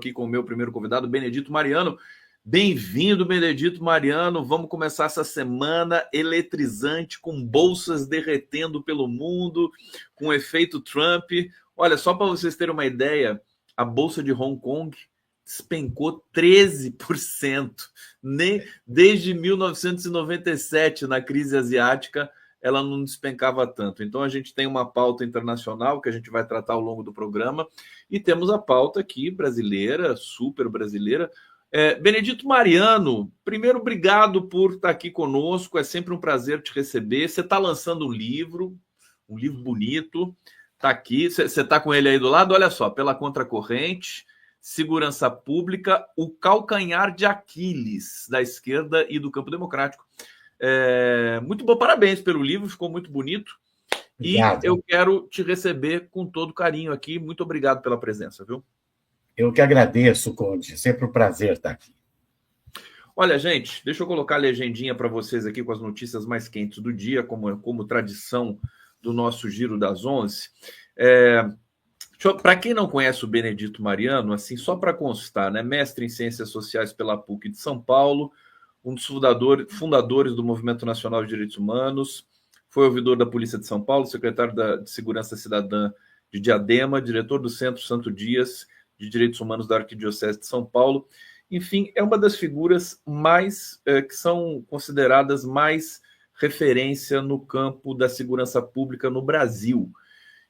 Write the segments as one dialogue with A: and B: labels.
A: aqui com o meu primeiro convidado, Benedito Mariano. Bem-vindo, Benedito Mariano. Vamos começar essa semana eletrizante, com bolsas derretendo pelo mundo, com efeito Trump. Olha, só para vocês terem uma ideia, a bolsa de Hong Kong despencou 13%. Desde 1997, na crise asiática, ela não despencava tanto. Então, a gente tem uma pauta internacional que a gente vai tratar ao longo do programa e temos a pauta aqui brasileira, super brasileira. Benedito Mariano, primeiro, obrigado por estar aqui conosco, é sempre um prazer te receber. Você está lançando um livro bonito, está aqui, você está com ele aí do lado, olha só, Pela Contracorrente, Segurança Pública, o calcanhar de Aquiles da esquerda e do campo democrático. Muito bom, parabéns pelo livro, ficou muito bonito. Obrigado. E eu quero te receber com todo carinho aqui. Muito obrigado pela presença, viu?
B: Eu que agradeço, Conde. Sempre um prazer estar aqui.
A: Olha, gente, deixa eu colocar a legendinha para vocês aqui com as notícias mais quentes do dia, como tradição do nosso Giro das 11. Para quem não conhece o Benedito Mariano, assim, só para constar, né? Mestre em Ciências Sociais pela PUC de São Paulo, um dos fundadores do Movimento Nacional de Direitos Humanos, foi ouvidor da Polícia de São Paulo, secretário de Segurança Cidadã de Diadema, diretor do Centro Santo Dias de Direitos Humanos da Arquidiocese de São Paulo. Enfim, é uma das figuras que são consideradas mais referência no campo da segurança pública no Brasil.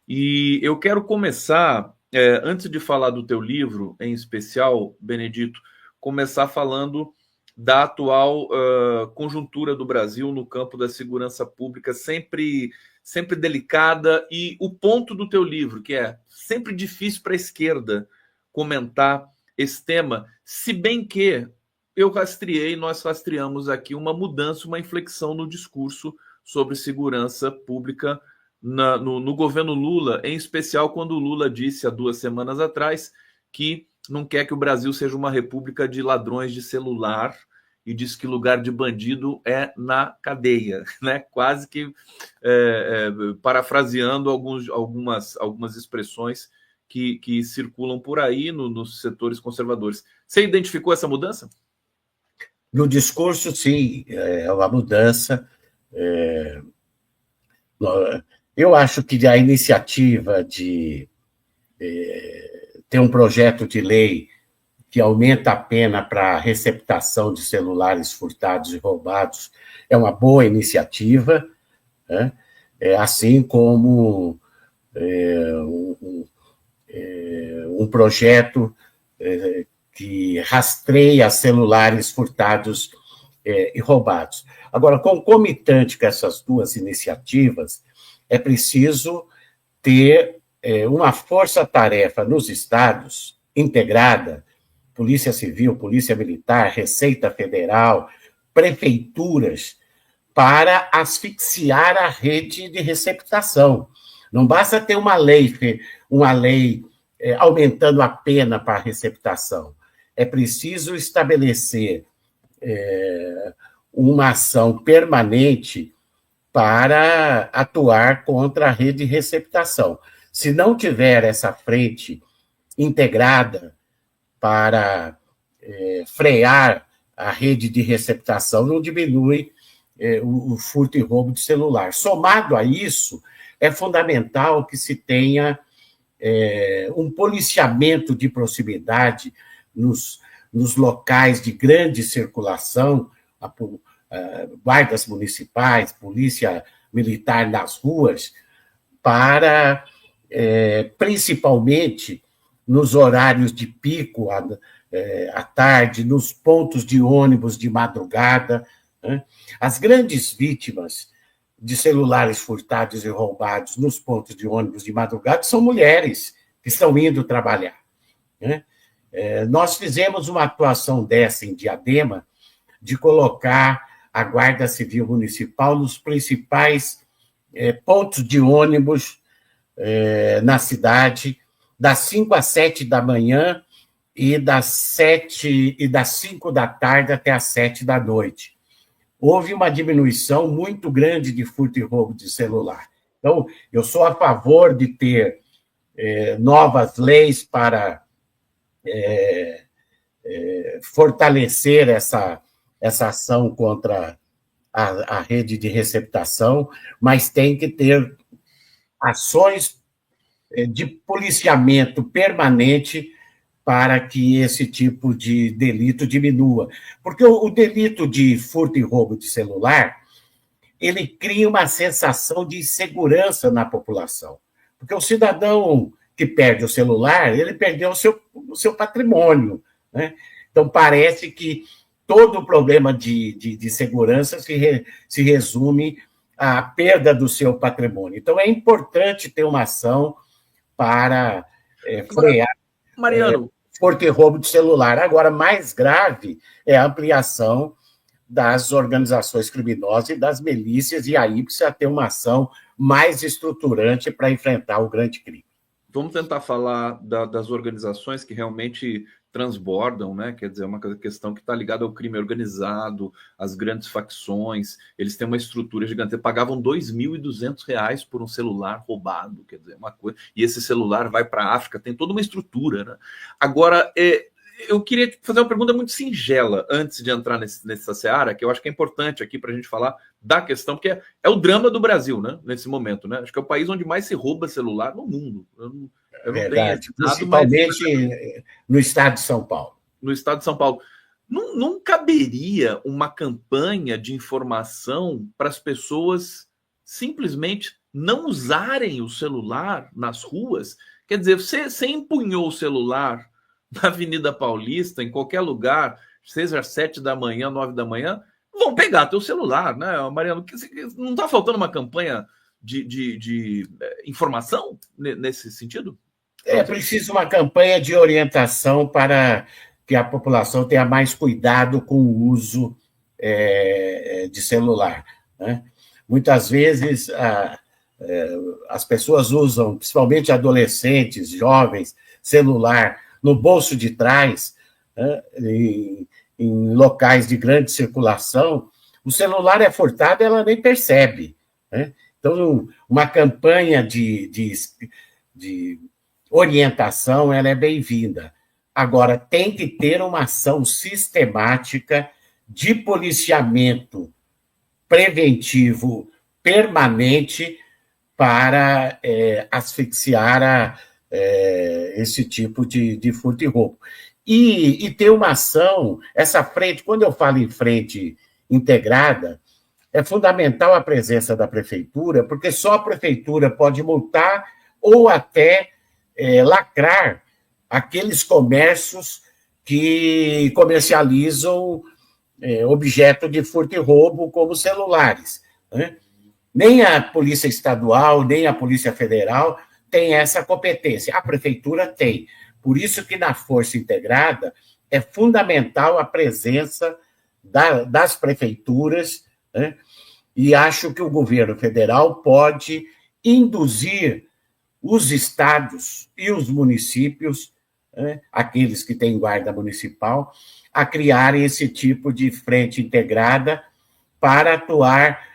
A: E eu quero começar, antes de falar do teu livro, em especial, Benedito, começar falando da atual conjuntura do Brasil no campo da segurança pública, sempre delicada, e o ponto do teu livro, que é sempre difícil para a esquerda comentar esse tema, se bem que nós rastreamos aqui uma mudança, uma inflexão no discurso sobre segurança pública no governo Lula, em especial quando o Lula disse há 2 semanas atrás que não quer que o Brasil seja uma república de ladrões de celular e diz que lugar de bandido é na cadeia, né? Quase que parafraseando algumas expressões que circulam por aí nos setores conservadores. Você identificou essa mudança?
B: No discurso, sim, é uma mudança. Eu acho que a iniciativa de ter um projeto de lei que aumenta a pena para receptação de celulares furtados e roubados é uma boa iniciativa, né? Assim como um projeto que rastreia celulares furtados e roubados. Agora, concomitante com essas duas iniciativas, é preciso ter uma força-tarefa nos estados integrada, Polícia Civil, Polícia Militar, Receita Federal, prefeituras, para asfixiar a rede de receptação. Não basta ter uma lei aumentando a pena para a receptação. É preciso estabelecer uma ação permanente para atuar contra a rede de receptação. Se não tiver essa frente integrada para frear a rede de receptação, não diminui o furto e roubo de celular. Somado a isso, é fundamental que se tenha um policiamento de proximidade nos locais de grande circulação, guardas municipais, polícia militar nas ruas, para, principalmente, nos horários de pico, à tarde, nos pontos de ônibus de madrugada, né? As grandes vítimas de celulares furtados e roubados nos pontos de ônibus de madrugada são mulheres que estão indo trabalhar, né? Nós fizemos uma atuação dessa em Diadema, de colocar a Guarda Civil Municipal nos principais pontos de ônibus na cidade, das 5 às 7 da manhã e das 5 da tarde até às 7 da noite. Houve uma diminuição muito grande de furto e roubo de celular. Então, eu sou a favor de ter novas leis para fortalecer essa ação contra a rede de receptação, mas tem que ter ações de policiamento permanente para que esse tipo de delito diminua. Porque o delito de furto e roubo de celular, ele cria uma sensação de insegurança na população. Porque o cidadão que perde o celular, ele perdeu o seu patrimônio, né? Então, parece que todo o problema de segurança se resume à perda do seu patrimônio. Então, é importante ter uma ação para frear
A: Mariano,
B: furto e roubo de celular. Agora, mais grave é a ampliação das organizações criminosas e das milícias, e aí precisa ter uma ação mais estruturante para enfrentar o grande crime.
A: vamos tentar falar das organizações que realmente transbordam, né? Quer dizer, uma questão que está ligada ao crime organizado, às grandes facções. Eles têm uma estrutura gigante. Pagavam R$2.200 por um celular roubado, quer dizer, uma coisa. E esse celular vai para a África, tem toda uma estrutura, né? Agora, eu queria fazer uma pergunta muito singela antes de entrar nessa seara, que eu acho que é importante aqui para a gente falar da questão, porque é o drama do Brasil, né? Nesse momento, né? Acho que é o país onde mais se rouba celular no mundo. Eu não
B: Verdade,
A: tenho
B: principalmente no estado de São Paulo.
A: No estado de São Paulo. Não caberia uma campanha de informação para as pessoas simplesmente não usarem o celular nas ruas? Quer dizer, você empunhou o celular na Avenida Paulista, em qualquer lugar, seja às 7 da manhã, 9 da manhã, vão pegar teu celular, né, Mariano? Não está faltando uma campanha de informação nesse sentido?
B: É preciso uma campanha de orientação para que a população tenha mais cuidado com o uso de celular, né? Muitas vezes as pessoas usam, principalmente adolescentes, jovens, celular no bolso de trás, né? Em locais de grande circulação, o celular é furtado, ela nem percebe, né? Então, uma campanha de orientação, ela é bem-vinda. Agora, tem que ter uma ação sistemática de policiamento preventivo permanente para asfixiar esse tipo de furto e roubo. E ter uma ação, essa frente, quando eu falo em frente integrada, é fundamental a presença da prefeitura, porque só a prefeitura pode multar ou até lacrar aqueles comércios que comercializam objeto de furto e roubo, como celulares, né? Nem a Polícia Estadual, nem a Polícia Federal tem essa competência. A prefeitura tem. Por isso que na Força Integrada é fundamental a presença das prefeituras, né? E acho que o governo federal pode induzir os estados e os municípios, né, aqueles que têm guarda municipal, a criarem esse tipo de frente integrada para atuar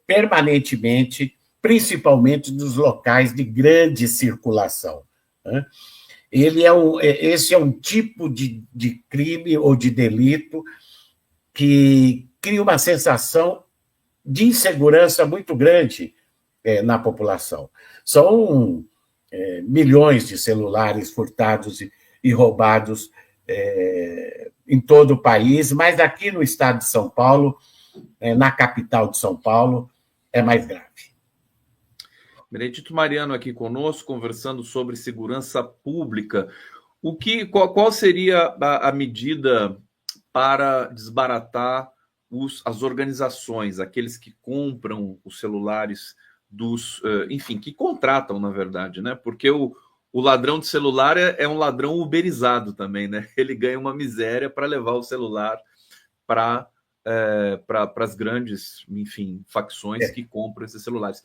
B: permanentemente, principalmente nos locais de grande circulação, né? Esse é um tipo de crime ou de delito que cria uma sensação de insegurança muito grande na população. São milhões de celulares furtados e roubados em todo o país, mas aqui no estado de São Paulo, na capital de São Paulo, é mais grave.
A: Benedito Mariano aqui conosco, conversando sobre segurança pública. Qual seria a medida para desbaratar as organizações, aqueles que compram os celulares enfim, que contratam, na verdade, né? Porque o ladrão de celular é um ladrão uberizado também, né? Ele ganha uma miséria para levar o celular para as grandes, enfim, facções que compram esses celulares.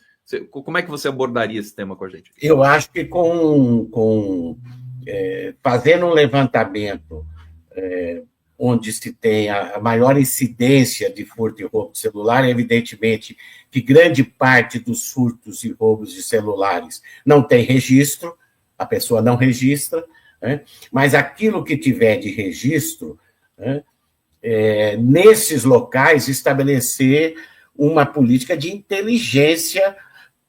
A: Como é que você abordaria esse tema com a gente?
B: Eu acho que fazendo um levantamento onde se tem a maior incidência de furto e roubo de celular, evidentemente que grande parte dos furtos e roubos de celulares não tem registro, a pessoa não registra, né? Mas aquilo que tiver de registro, né, nesses locais, estabelecer uma política de inteligência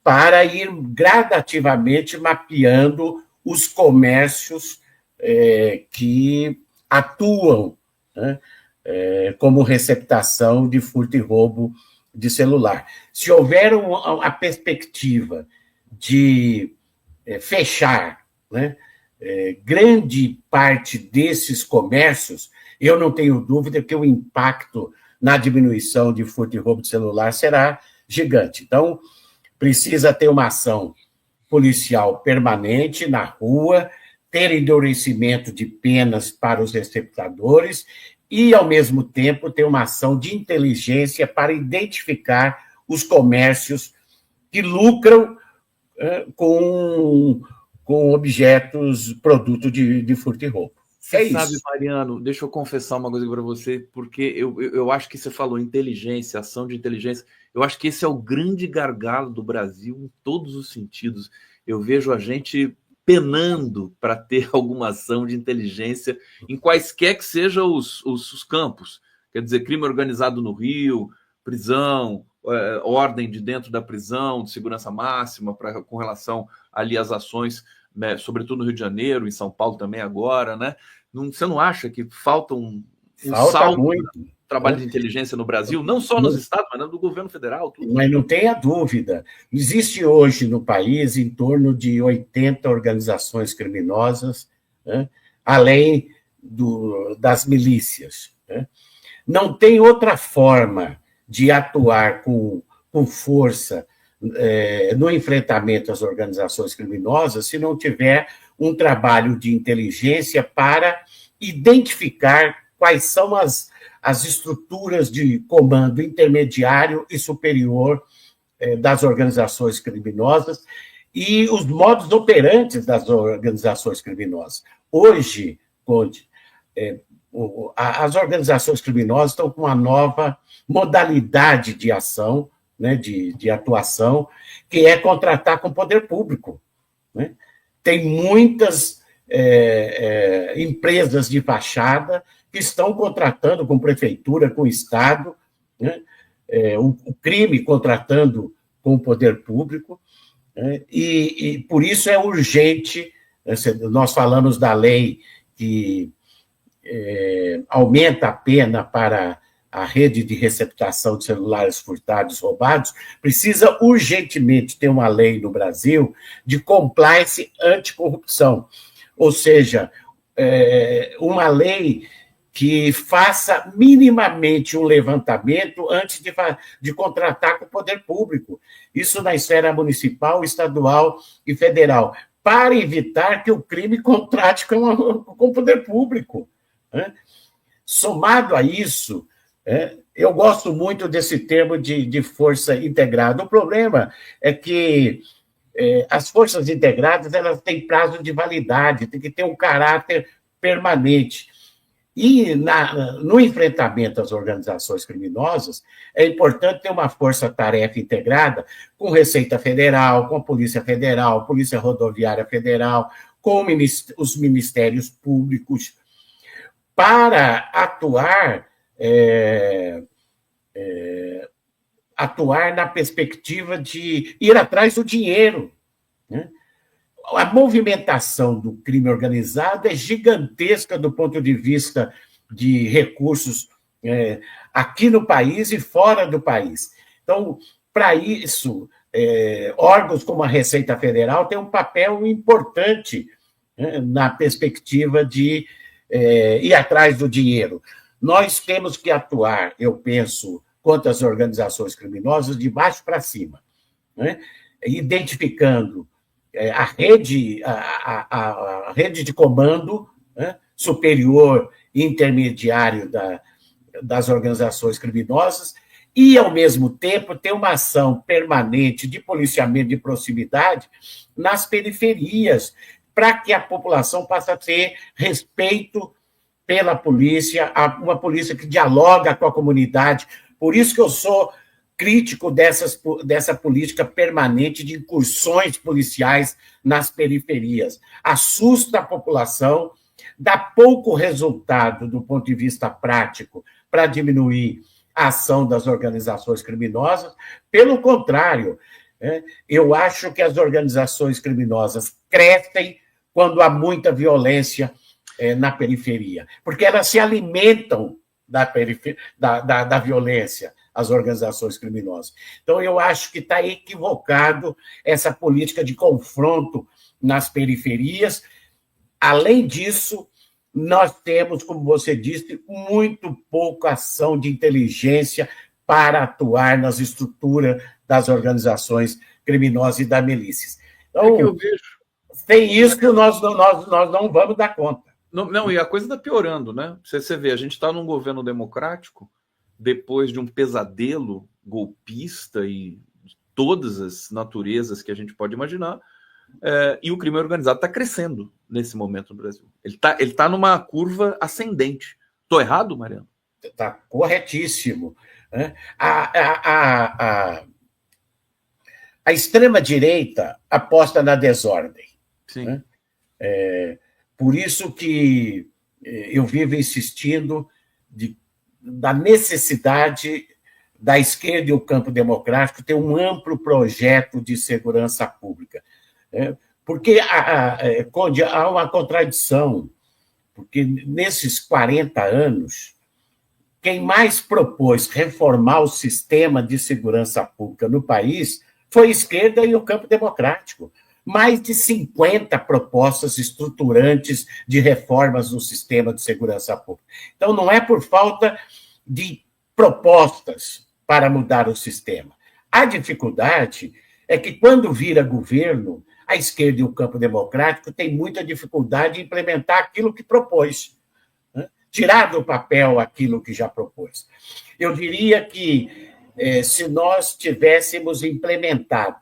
B: para ir gradativamente mapeando os comércios que atuam, né, como receptação de furto e roubo de celular. Se houver a perspectiva de fechar, né, grande parte desses comércios, eu não tenho dúvida que o impacto na diminuição de furto e roubo de celular será gigante. Então, precisa ter uma ação policial permanente na rua, ter endurecimento de penas para os receptadores e, ao mesmo tempo, ter uma ação de inteligência para identificar os comércios que lucram com objetos, produto de furto e roubo.
A: Você sabe, Mariano, deixa eu confessar uma coisa para você, porque eu acho que você falou inteligência, ação de inteligência. Eu acho que esse é o grande gargalo do Brasil em todos os sentidos. Eu vejo a gente penando para ter alguma ação de inteligência em quaisquer que sejam os campos. Quer dizer, crime organizado no Rio, prisão, ordem de dentro da prisão, de segurança máxima com relação ali às ações, né, sobretudo no Rio de Janeiro, em São Paulo também agora, né? Você não acha que falta um salto muito trabalho de inteligência no Brasil, não só nos estados, mas no governo federal? Tudo.
B: Mas não tenha dúvida. Existe hoje no país em torno de 80 organizações criminosas, né, além das milícias. Né? Não tem outra forma de atuar com força no enfrentamento às organizações criminosas se não tiver um trabalho de inteligência para identificar quais são as estruturas de comando intermediário e superior das organizações criminosas e os modos operantes das organizações criminosas. Hoje, Conde, as organizações criminosas estão com uma nova modalidade de ação, né, de atuação, que é contratar com o poder público. Né? Tem muitas empresas de fachada que estão contratando com prefeitura, com Estado, né? O crime contratando com o poder público, né? E por isso é urgente, nós falamos da lei que aumenta a pena para a rede de receptação de celulares furtados, roubados, precisa urgentemente ter uma lei no Brasil de compliance anticorrupção, ou seja, uma lei que faça minimamente um levantamento antes de contratar com o poder público. Isso na esfera municipal, estadual e federal, para evitar que o crime contrate com o poder público. Né? Somado a isso, eu gosto muito desse termo de força integrada. O problema é que as forças integradas elas têm prazo de validade, tem que ter um caráter permanente. E no enfrentamento às organizações criminosas, é importante ter uma força-tarefa integrada com Receita Federal, com a Polícia Federal, Polícia Rodoviária Federal, com os ministérios públicos, para atuar na perspectiva de ir atrás do dinheiro. Né? A movimentação do crime organizado é gigantesca do ponto de vista de recursos aqui no país e fora do país. Então, para isso, órgãos como a Receita Federal têm um papel importante na perspectiva de ir atrás do dinheiro. Nós temos que atuar, eu penso, contra as organizações criminosas de baixo para cima, né? Identificando a rede de comando, né, superior e intermediário das organizações criminosas e, ao mesmo tempo, ter uma ação permanente de policiamento de proximidade nas periferias, para que a população passe a ter respeito pela polícia, uma polícia que dialoga com a comunidade. Por isso que eu sou crítico dessa política permanente de incursões policiais nas periferias. Assusta a população, dá pouco resultado do ponto de vista prático para diminuir a ação das organizações criminosas. Pelo contrário, eu acho que as organizações criminosas crescem quando há muita violência na periferia, porque elas se alimentam da violência, as organizações criminosas. Então, eu acho que está equivocado essa política de confronto nas periferias. Além disso, nós temos, como você disse, muito pouca ação de inteligência para atuar nas estruturas das organizações criminosas e da milícias. Então,
A: que eu vejo.
B: Sem isso, nós não vamos dar conta.
A: Não, e a coisa está piorando, né? Você vê, a gente está num governo democrático, depois de um pesadelo golpista e de todas as naturezas que a gente pode imaginar, e o crime organizado está crescendo nesse momento no Brasil. Ele tá numa curva ascendente. Estou errado, Mariano?
B: Está corretíssimo. A extrema-direita aposta na desordem.
A: Sim.
B: Né? Por isso que eu vivo insistindo da necessidade da esquerda e o campo democrático ter um amplo projeto de segurança pública. Porque, Conde, há uma contradição, porque nesses 40 anos, quem mais propôs reformar o sistema de segurança pública no país foi a esquerda e o campo democrático. Mais de 50 propostas estruturantes de reformas no sistema de segurança pública. Então, não é por falta de propostas para mudar o sistema. A dificuldade é que, quando vira governo, a esquerda e o campo democrático têm muita dificuldade em implementar aquilo que propôs, né? Tirar do papel aquilo que já propôs. Eu diria que, se nós tivéssemos implementado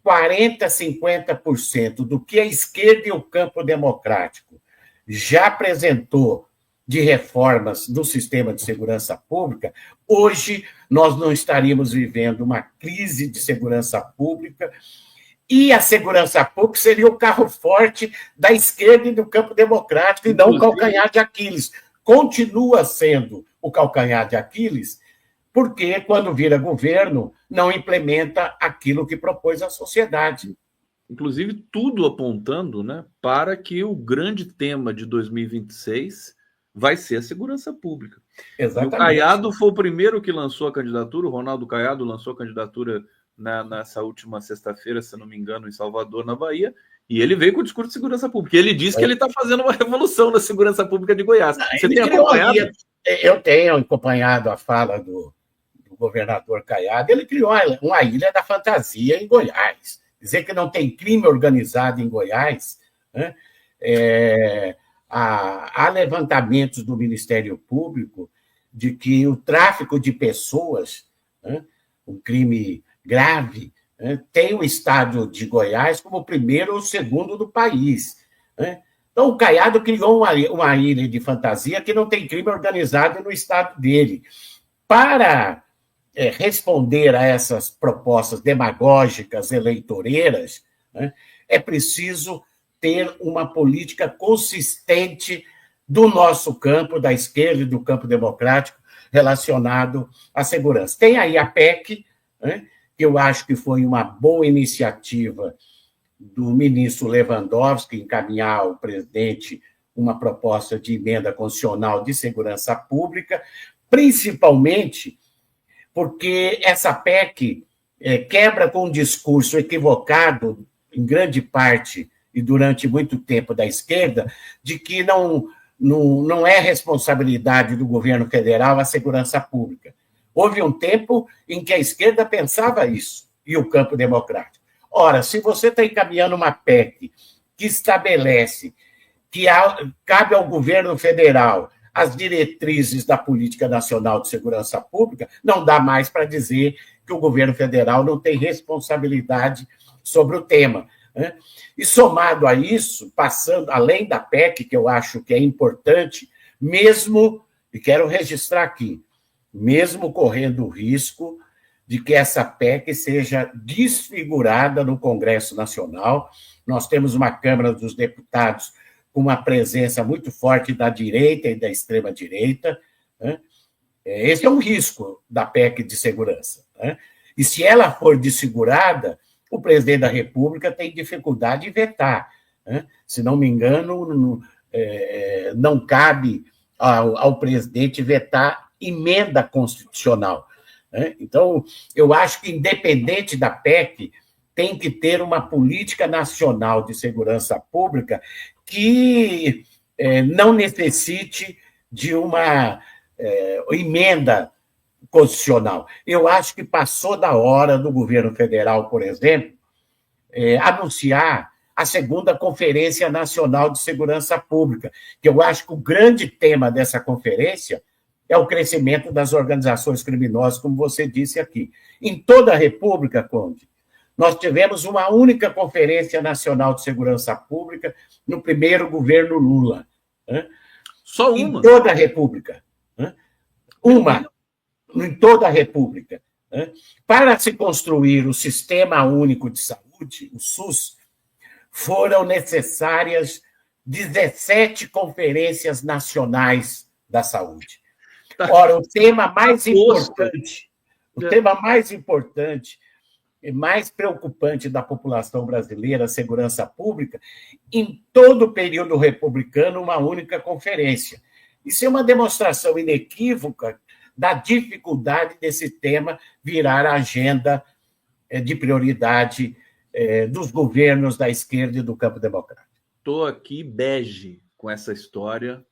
B: 40%, 50% do que a esquerda e o campo democrático já apresentou de reformas no sistema de segurança pública, hoje nós não estaríamos vivendo uma crise de segurança pública, e a segurança pública seria o carro forte da esquerda e do campo democrático, e não o calcanhar de Aquiles. Continua sendo o calcanhar de Aquiles, porque, quando vira governo, não implementa aquilo que propôs à sociedade.
A: Inclusive, tudo apontando, né, para que o grande tema de 2026 vai ser a segurança pública.
B: Exatamente.
A: E o Caiado foi o primeiro que lançou a candidatura, o Ronaldo Caiado lançou a candidatura nessa última sexta-feira, se não me engano, em Salvador, na Bahia, e ele veio com o discurso de segurança pública. Ele disse que ele está fazendo uma revolução na segurança pública de Goiás. Você tem acompanhado?
B: Eu tenho acompanhado a fala do governador Caiado. Ele criou uma ilha da fantasia em Goiás. Dizer que não tem crime organizado em Goiás, né? Há levantamentos do Ministério Público de que o tráfico de pessoas, né, um crime grave, né, tem o estado de Goiás como o primeiro ou segundo do país. Né? Então, o Caiado criou uma ilha de fantasia que não tem crime organizado no estado dele. Para responder a essas propostas demagógicas, eleitoreiras, né, é preciso ter uma política consistente do nosso campo, da esquerda e do campo democrático, relacionado à segurança. Tem aí a PEC, né, que eu acho que foi uma boa iniciativa do ministro Lewandowski encaminhar ao presidente uma proposta de emenda constitucional de segurança pública, principalmente porque essa PEC quebra com um discurso equivocado, em grande parte e durante muito tempo, da esquerda, de que não é responsabilidade do governo federal a segurança pública. Houve um tempo em que a esquerda pensava isso, e o campo democrático. Ora, se você está encaminhando uma PEC que estabelece que cabe ao governo federal as diretrizes da Política Nacional de Segurança Pública, não dá mais para dizer que o governo federal não tem responsabilidade sobre o tema. Né? E, somado a isso, passando além da PEC, que eu acho que é importante, mesmo, e quero registrar aqui, mesmo correndo o risco de que essa PEC seja desfigurada no Congresso Nacional. Nós temos uma Câmara dos Deputados com uma presença muito forte da direita e da extrema-direita, né? Esse é um risco da PEC de segurança, né? E se ela for desfigurada, o presidente da República tem dificuldade de vetar, né? Se não me engano, não cabe ao presidente vetar emenda constitucional, né? Então, eu acho que, independente da PEC, tem que ter uma política nacional de segurança pública que não necessite de uma emenda constitucional. Eu acho que passou da hora do governo federal, por exemplo, anunciar a segunda Conferência Nacional de Segurança Pública, que eu acho que o grande tema dessa conferência é o crescimento das organizações criminosas, como você disse aqui. Em toda a República, Conde, nós tivemos uma única Conferência Nacional de Segurança Pública no primeiro governo Lula. Né?
A: Só uma?
B: Em toda a República. Né? Uma, em toda a República. Né? Para se construir o Sistema Único de Saúde, o SUS, foram necessárias 17 conferências nacionais da saúde. Ora, o tema mais importante e mais preocupante da população brasileira, a segurança pública, em todo o período republicano, uma única conferência. Isso é uma demonstração inequívoca da dificuldade desse tema virar a agenda de prioridade dos governos da esquerda e do campo democrático.
A: Estou aqui bege com essa história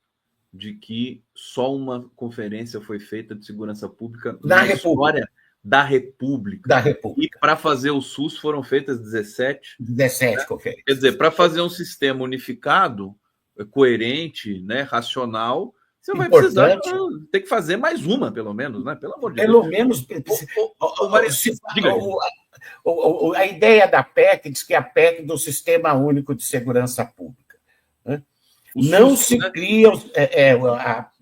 A: de que só uma conferência foi feita de segurança pública na história da República. E para fazer o SUS foram feitas 17.
B: 17 né? Conferências.
A: Quer dizer, para fazer um sistema unificado, coerente, né, racional, você vai precisar ter que fazer mais uma, pelo menos, né? Pelo amor de Deus.
B: Pelo menos. A ideia da PEC diz que é a PEC do Sistema Único de Segurança Pública. Né? Não se cria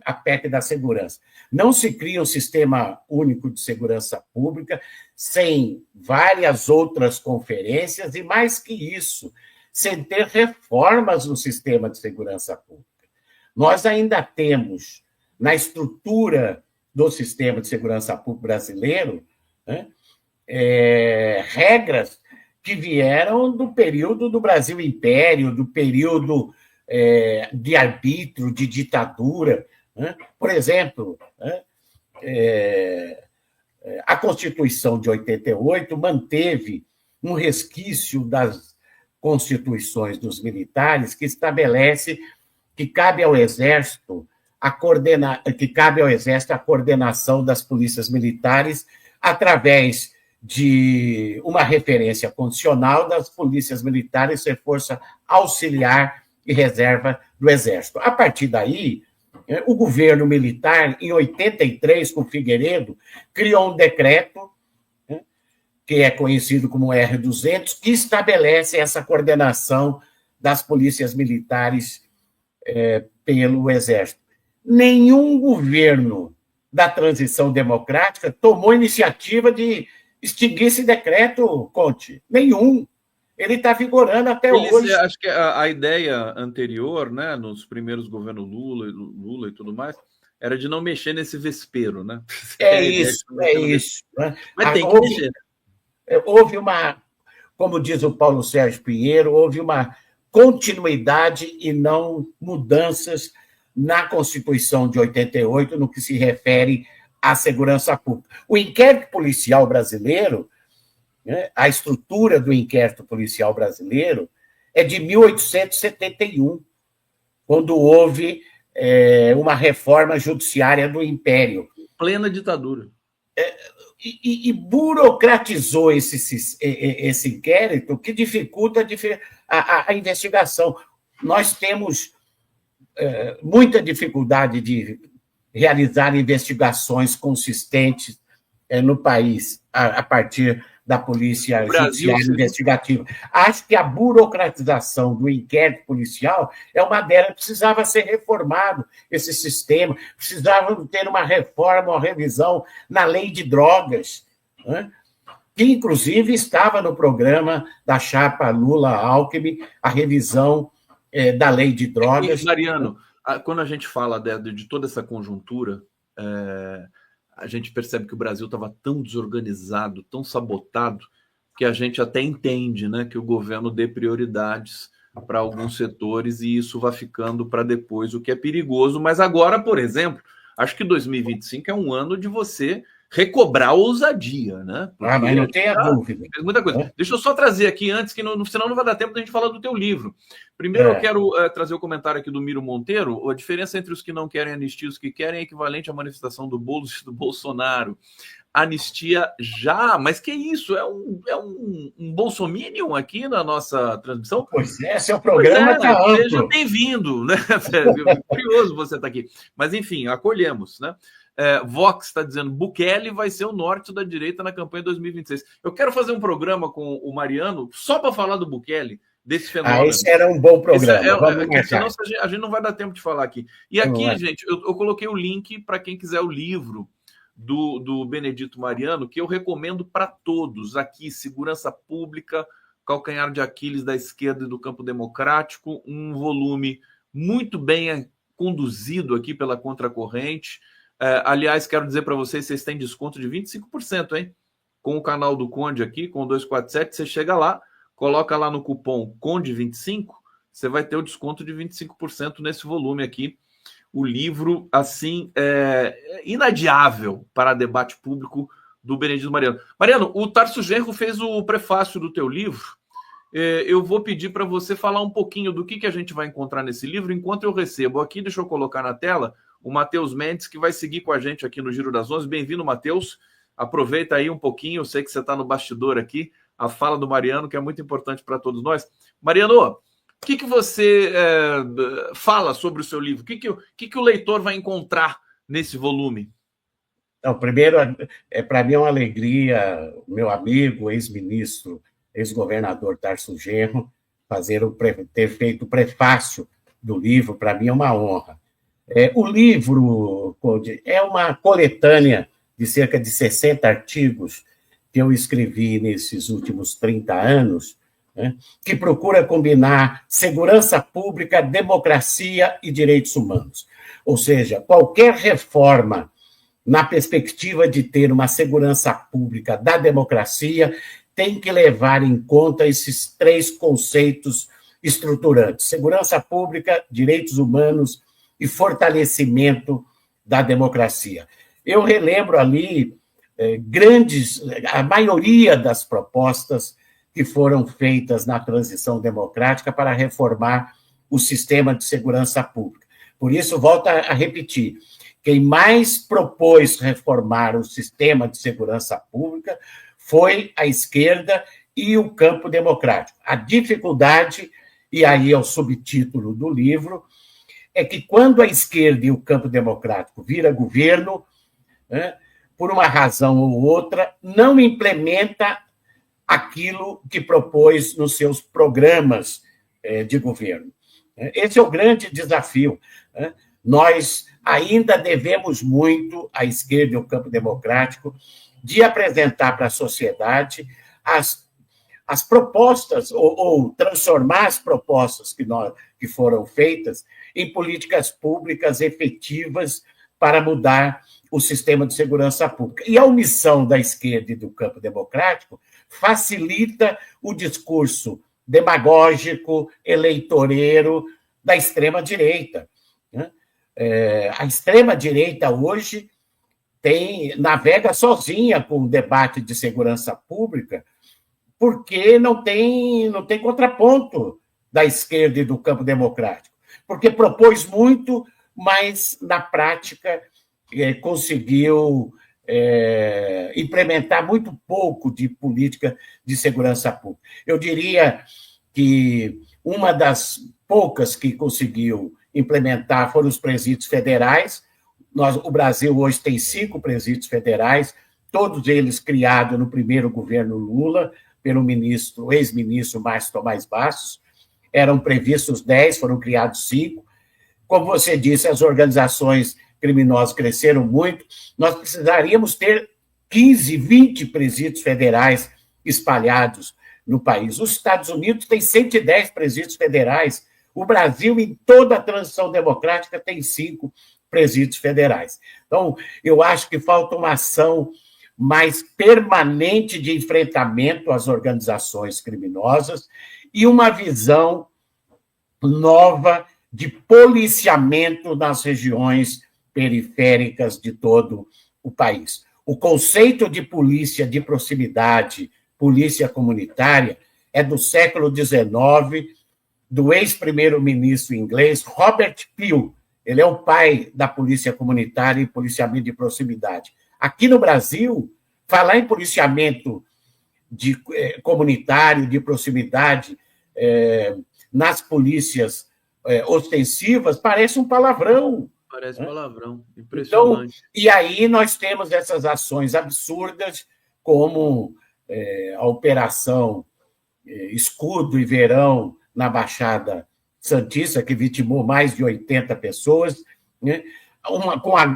B: a PEC da segurança. Não se cria um Sistema Único de Segurança Pública sem várias outras conferências e, mais que isso, sem ter reformas no sistema de segurança pública. Nós ainda temos, na estrutura do sistema de segurança pública brasileiro, né, regras que vieram do período do Brasil Império, do período de arbítrio, de ditadura. Né? Por exemplo, né, a Constituição de 88 manteve um resquício das constituições dos militares que estabelece que cabe ao Exército a coordenação das polícias militares através de uma referência condicional das polícias militares ser força auxiliar e reserva do Exército. A partir daí, o governo militar, em 83, com Figueiredo, criou um decreto, que é conhecido como R200, que estabelece essa coordenação das polícias militares pelo Exército. Nenhum governo da transição democrática tomou iniciativa de extinguir esse decreto, Conte. Nenhum. Ele está vigorando até hoje.
A: Acho que a ideia anterior, né, nos primeiros governos Lula e tudo mais, era de não mexer nesse vespeiro, né?
B: É isso. Né?
A: Mas tem que mexer.
B: Houve uma, como diz o Paulo Sérgio Pinheiro, houve uma continuidade e não mudanças na Constituição de 88 no que se refere à segurança pública. O inquérito policial brasileiro, né, a estrutura do inquérito policial brasileiro é de 1871, quando houve uma reforma judiciária do Império.
A: Plena ditadura.
B: E burocratizou esse inquérito, que dificulta a investigação. Nós temos muita dificuldade de realizar investigações consistentes no país, a partir da Polícia Judiciária Investigativa. Acho que a burocratização do inquérito policial é uma delas. Precisava ser reformado esse sistema, precisava ter uma reforma, uma revisão na lei de drogas, né? Que, inclusive, estava no programa da chapa Lula-Alckmin, a revisão da lei de drogas.
A: E, Mariano, quando a gente fala de toda essa conjuntura, a gente percebe que o Brasil estava tão desorganizado, tão sabotado, que a gente até entende, né, que o governo dê prioridades para alguns setores e isso vai ficando para depois, o que é perigoso. Mas agora, por exemplo, acho que 2025 é um ano de você recobrar a ousadia, né?
B: Porque mas não tenha dúvida.
A: Fez muita coisa. Deixa eu só trazer aqui antes, que senão não vai dar tempo da gente falar do teu livro. Primeiro eu quero trazer o comentário aqui do Miro Monteiro. A diferença entre os que não querem anistia e os que querem é equivalente à manifestação do Boulos e do Bolsonaro. Anistia já, mas que isso? É um bolsominion aqui na nossa transmissão?
B: Pois é, seu programa está amplo.
A: Seja bem-vindo, né? Curioso você estar aqui. Mas, enfim, acolhemos, né? Vox está dizendo Bukele vai ser o norte da direita na campanha 2026. Eu quero fazer um programa com o Mariano só para falar do Bukele, desse fenômeno.
B: Esse era um bom programa.
A: Senão a gente não vai dar tempo de falar aqui. E aqui, gente, eu coloquei o link para quem quiser o livro do Benedito Mariano, que eu recomendo para todos aqui: Segurança Pública, Calcanhar de Aquiles da Esquerda e do Campo Democrático, um volume muito bem conduzido aqui pela Contracorrente. Aliás, quero dizer para vocês têm desconto de 25%, hein? Com o canal do Conde aqui, com o 247, você chega lá, coloca lá no cupom CONDE25, você vai ter o desconto de 25% nesse volume aqui. O livro, assim, inadiável para debate público do Benedito Mariano. Mariano, o Tarso Genro fez o prefácio do teu livro. Eu vou pedir para você falar um pouquinho do que a gente vai encontrar nesse livro, enquanto eu recebo aqui, deixa eu colocar na tela, o Matheus Mendes, que vai seguir com a gente aqui no Giro das 11. Bem-vindo, Matheus. Aproveita aí um pouquinho, eu sei que você está no bastidor aqui, a fala do Mariano, que é muito importante para todos nós. Mariano, o que você fala sobre o seu livro? O que o leitor vai encontrar nesse volume?
B: Não, primeiro, para mim é uma alegria, meu amigo, ex-ministro, ex-governador Tarso Genro, ter feito o prefácio do livro, para mim é uma honra. O livro, Conde, é uma coletânea de cerca de 60 artigos que eu escrevi nesses últimos 30 anos, né, que procura combinar segurança pública, democracia e direitos humanos. Ou seja, qualquer reforma na perspectiva de ter uma segurança pública da democracia tem que levar em conta esses três conceitos estruturantes: segurança pública, direitos humanos e fortalecimento da democracia. Eu relembro ali a maioria das propostas que foram feitas na transição democrática para reformar o sistema de segurança pública. Por isso, volto a repetir, quem mais propôs reformar o sistema de segurança pública foi a esquerda e o campo democrático. A dificuldade, e aí é o subtítulo do livro, é que quando a esquerda e o campo democrático vira governo, né, por uma razão ou outra, não implementa aquilo que propôs nos seus programas de governo. Esse é o grande desafio. Nós ainda devemos muito, à esquerda e ao campo democrático, de apresentar para a sociedade as propostas, ou transformar as propostas que foram feitas em políticas públicas efetivas para mudar o sistema de segurança pública. E a omissão da esquerda e do campo democrático facilita o discurso demagógico, eleitoreiro da extrema-direita. A extrema-direita hoje navega sozinha com o debate de segurança pública, porque não tem contraponto da esquerda e do campo democrático, porque propôs muito, mas, na prática, conseguiu implementar muito pouco de política de segurança pública. Eu diria que uma das poucas que conseguiu implementar foram os presídios federais. O Brasil hoje tem 5 presídios federais, todos eles criados no primeiro governo Lula, pelo ex-ministro Márcio Tomás Bastos. Eram previstos 10, foram criados 5. Como você disse, as organizações criminosas cresceram muito. Nós precisaríamos ter 15, 20 presídios federais espalhados no país. Os Estados Unidos têm 110 presídios federais. O Brasil, em toda a transição democrática, tem 5 presídios federais. Então, eu acho que falta uma ação mais permanente de enfrentamento às organizações criminosas e uma visão nova de policiamento nas regiões periféricas de todo o país. O conceito de polícia de proximidade, polícia comunitária, é do século XIX, do ex-primeiro-ministro inglês Robert Peel. Ele é o pai da polícia comunitária e policiamento de proximidade. Aqui no Brasil, falar em policiamento comunitário, de proximidade, nas polícias ostensivas, parece um palavrão.
A: Parece palavrão, impressionante.
B: Então, e aí nós temos essas ações absurdas, como a Operação Escudo e Verão na Baixada Santista, que vitimou mais de 80 pessoas, né?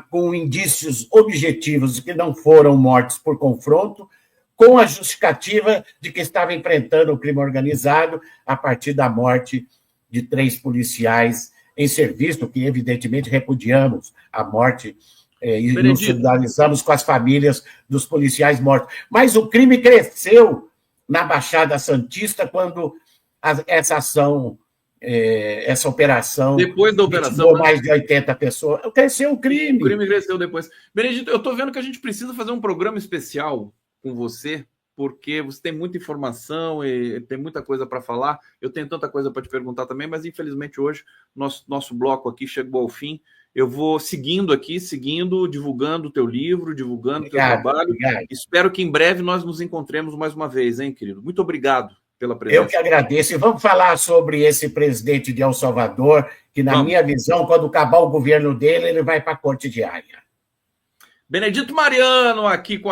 B: Com indícios objetivos de que não foram mortes por confronto, com a justificativa de que estava enfrentando o crime organizado a partir da morte de 3 policiais em serviço, que evidentemente repudiamos a morte e nos solidarizamos com as famílias dos policiais mortos. Mas o crime cresceu na Baixada Santista quando essa ação, essa operação...
A: Depois da operação...
B: mais de 80 pessoas. Cresceu o crime.
A: O crime cresceu depois. Benedito, eu estou vendo que a gente precisa fazer um programa especial com você, porque você tem muita informação e tem muita coisa para falar. Eu tenho tanta coisa para te perguntar também, mas infelizmente hoje nosso bloco aqui chegou ao fim. Eu vou seguindo, divulgando o teu livro, divulgando o teu trabalho. Obrigado. Espero que em breve nós nos encontremos mais uma vez, hein, querido? Muito obrigado pela presença.
B: Eu que agradeço. E vamos falar sobre esse presidente de El Salvador, que, na minha visão, quando acabar o governo dele, ele vai para a Corte de Haia.
A: Benedito Mariano aqui com a